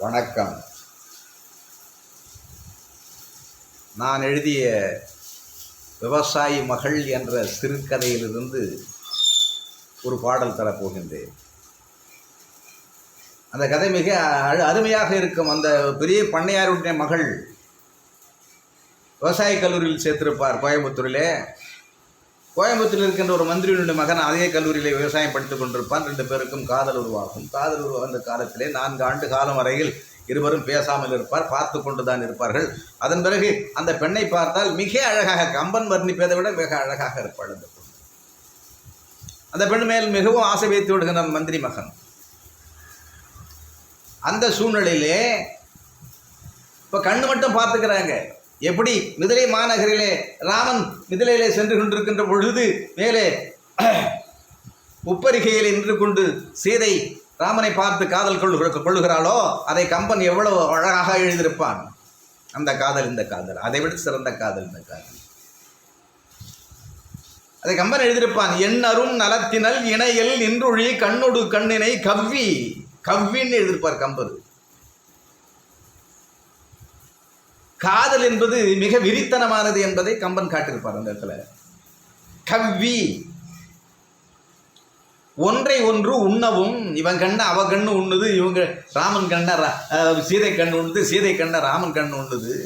வணக்கம். நான் எழுதிய விவசாயி மகள் என்ற சிறுகதையிலிருந்து ஒரு பாடல் தரப்போகின்றேன். அந்த கதை மிக அருமையாக இருக்கும். அந்த பெரிய பண்ணையாருடைய மகள் விவசாய கல்லூரியில் சேர்த்திருப்பார் கோயம்புத்தூரில் இருக்கின்ற ஒரு மந்திரியினுடைய மகன் அதே கல்லூரியில் விவசாயம் படித்துக் கொண்டிருப்பான். 2 பேருக்கும் காதல் உருவாகும். காதல் உருவாகின்ற காலத்திலே 4 ஆண்டு காலம் வரையில் இருவரும் பேசாமல் இருப்பார், பார்த்து கொண்டு தான் இருப்பார்கள். அதன் பிறகு அந்த பெண்ணை பார்த்தால் மிக அழகாக, கம்பன் வர்ணிப்பதை விட மிக அழகாக இருப்பாள் அந்த பெண். அந்த பெண் மேல் மிகவும் ஆசை வைத்து விடுகின்ற மந்திரி மகன். அந்த சூழ்நிலையிலே இப்போ கண்ணு மட்டும் பார்த்துக்கிறாங்க. எப்படி மிதிலை மாநகரிலே ராமன் மிதிலையிலே சென்று கொண்டிருக்கின்ற பொழுது மேலே உப்பரிகையில் நின்று கொண்டு சீதை ராமனை பார்த்து காதல் கொள்ளுகிறாளோ, அதை கம்பன் எவ்வளவு அழகாக எழுதியிருப்பான். அந்த காதல் இந்த காதல், அதை விட சிறந்த காதல் இந்த காதல். அதை கம்பன் எழுதியிருப்பான். எண்ணரும் நலத்தினல் இணையல் நின்றொழி கண்ணொடு கண்ணினை கவ்வின்னு எழுதியிருப்பார் கம்பர். காதல் என்பது மிக விரித்தனமானது என்பதை கம்பன் காட்டியிருப்பார் அந்த இடத்துல. கவ்வி, ஒன்றை ஒன்று உண்ணவும், இவன் கண்ண அவ கண்ணு உண்ணுது, இவங்க ராமன் கண்ண சீதை கண்ணு உண்ணுது, சீதை கண்ண ராமன் கண்ணு உண்ணுது.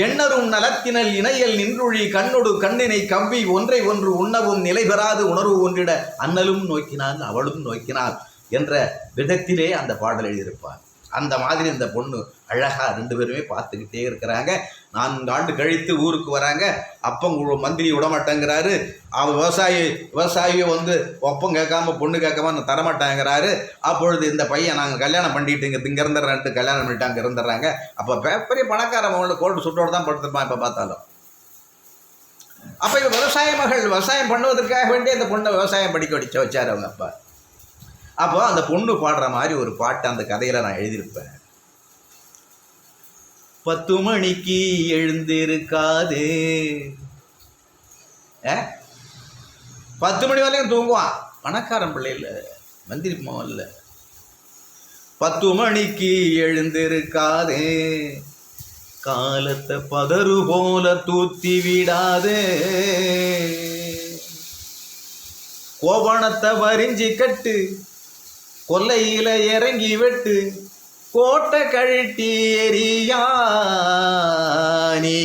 எண்ணரும் நலத்தினல் இணையல் நின்றொழி கண்ணொடு கண்ணினை கவ்வி ஒன்றை ஒன்று உண்ணவும் நிலை பெறாது உணர்வு ஒன்றிட அண்ணலும் நோக்கினாள் அவளும் நோக்கினாள் என்ற விதத்திலே அந்த பாடல் எழுதியிருப்பார். அந்த மாதிரி இந்த பொண்ணு அழகாக 2 பேருமே பார்த்துக்கிட்டே இருக்கிறாங்க. 4 ஆண்டு கழித்து ஊருக்கு வராங்க. அப்பம் மந்திரி விடமாட்டேங்கிறாரு. அவன் விவசாயியை ஒப்பம் கேட்காம பொண்ணு கேட்காம தரமாட்டாங்கிறாரு. அப்பொழுது இந்த பையன் நாங்கள் கல்யாணம் பண்ணிட்டு இங்கே இருந்துடுறேன்ட்டு கல்யாணம் பண்ணிட்டு அங்கே இருந்துடுறாங்க. அப்போ பெரிய பணக்காரவங்கள கோல்டு சுட்டோடு தான் படுத்துருப்பான் இப்போ பார்த்தாலும். அப்போ இவன் விவசாய மகள் விவசாயம் பண்ணுவதற்காக வேண்டிய அந்த பொண்ணை விவசாயம் படிக்க வச்சார் அவங்க அப்பா. அப்போ அந்த பொண்ணு பாடுற மாதிரி ஒரு பாட்டு அந்த கதையில் நான் எழுதியிருப்பேன். 10 மணிக்கு எழுந்திருக்காது, 10 மணி வரையும் தூங்குவான். பணக்காரன் பிள்ளை இல்லை, மந்திரி மாவன் இல்லை. 10 மணிக்கு எழுந்திருக்காது, காலத்தை பதறு போல தூத்தி விடாது, கோபணத்தை வரிஞ்சி கட்டு, கொல்லையில இறங்கி வெட்டு, கோட்டை கழட்டி எரியா, நீ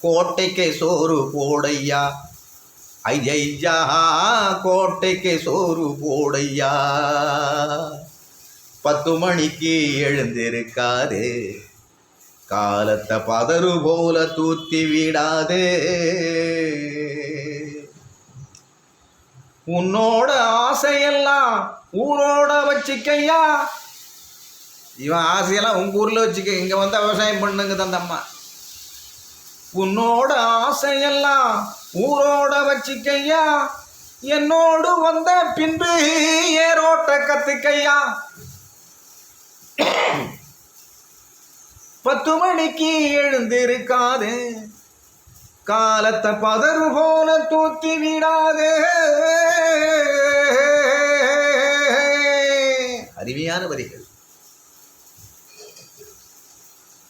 கோட்டைக்கு சோறு போடையா, ஐயா கோட்டைக்கு சோறு போடையா. 10 மணிக்கு எழுந்திருக்காது, காலத்தை பதறு போல தூத்தி விடாது, உன்னோட ஆசையெல்லாம் ஊரோட வச்சுக்கையா. இவன் ஆசையெல்லாம் உங்கள் ஊரில் வச்சுக்க, இங்கே வந்தால் விவசாயம் பண்ணுங்க தந்தம்மா. உன்னோட ஆசையெல்லாம் ஊரோட வச்சுக்கையா, என்னோடு வந்த பின்பு ஏரோட்ட கத்துக்கையா. 10 மணிக்கு எழுந்திருக்காது, காலத்தை பதறு போல தூத்தி விடாதே. அருமையான வரிகள்.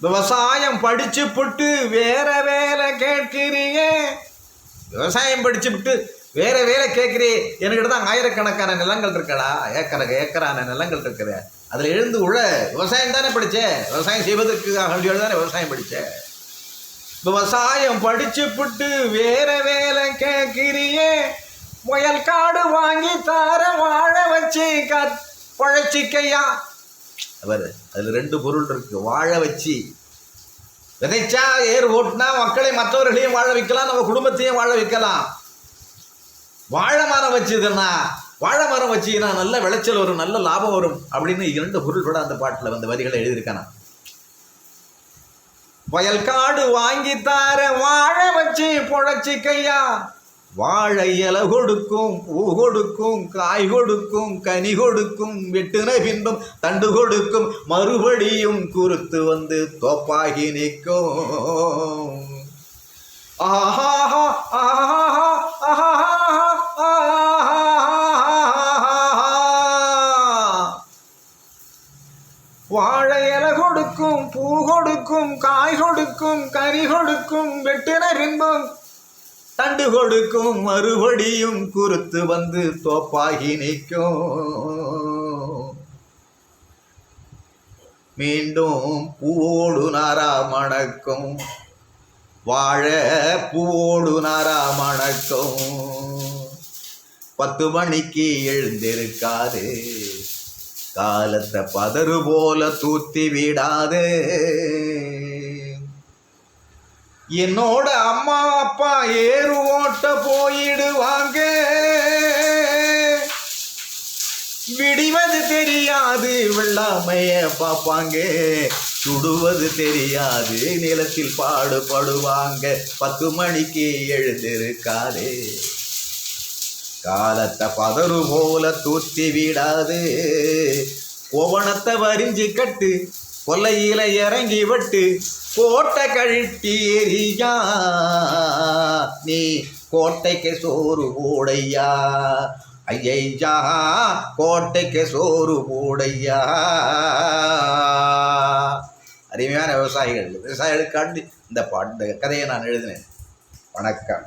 விவசாயம் படிச்சு புட்டு வேற வேலை கேட்கிறீங்க, விவசாயம் படிச்சு விட்டு வேற வேலை கேட்கிறே. என்கிட்ட தான் ஆயிரக்கணக்கான நிலங்கள் இருக்கடா, ஏக்கரான நிலங்கள் இருக்கிற, அதில் எழுந்து உழ. விவசாயம் தானே படித்தேன், விவசாயம் செய்வதற்காக தானே விவசாயம் படித்தேன். விவசாயம் படிச்சு புட்டு வேற வேலை கேட்கிறியே, முயல் காடு வாங்கி தார வாழ வச்சு பழச்சிக்கையா. அவர் அதில் 2 பொருள் இருக்கு. வாழ வச்சு விதைச்சா ஏர் ஓட்டுனா மக்களை மற்றவர்களையும் வாழ வைக்கலாம், நம்ம குடும்பத்தையும் வாழ வைக்கலாம். வாழை மரம் வச்சுதுன்னா, வாழை மரம் வச்சுன்னா நல்ல விளைச்சல் வரும், நல்ல லாபம் வரும் அப்படின்னு 2 பொருள் கூட அந்த பாட்டில் வரிகளை எழுதியிருக்கானா. வயல் காடு வாங்கி தார வாழ வச்சு பொழைச்சிக்கையா, வாழை இலை கொடுக்கும், பூ கொடுக்கும், காய் கொடுக்கும், கனி கொடுக்கும், வெட்டுன பின்பும் தண்டு கொடுக்கும், மறுபடியும் குறுத்து வந்து தோப்பாகி நிற்கும். ஆஹா ஆஹா ஆஹா ஆஹா வாழை இலை கொடுக்கும், பூ கொடுக்கும், காய் கொடுக்கும், கறி கொடுக்கும், வெட்டினர் இன்பம் தண்டு கொடுக்கும், மறுபடியும் குறுத்து வந்து தோப்பாகி நிற்கும். மீண்டும் பூவோடு நாரா மணக்கும், வாழ பூவோடு நாரா மணக்கும். 10 மணிக்கு எழுந்திருக்காது, காலத்தை பதறு போல தூத்தி விடாது. என்னோட அம்மா அப்பா ஏறு ஓட்ட போயிடுவாங்க, விடிவது தெரியாது வெள்ளாமைய பார்ப்பாங்க, சுடுவது தெரியாது நிலத்தில் பாடுபடுவாங்க. 10 மணிக்கு எழுந்திருக்காதே, காலத்தை பதறு போல தூத்தி விடாது. கோவணத்தை வரிஞ்சு கட்டு, கொல்லையில இறங்கி விட்டு, கோட்டை கழட்டி எரியா, நீ கோட்டைக்கு சோறு போடையா. ஐயா கோட்டைக்கு சோறு போடையா. அருமையான விவசாயிகளுக்காண்டி இந்த கதையை நான் எழுதினேன். வணக்கம்.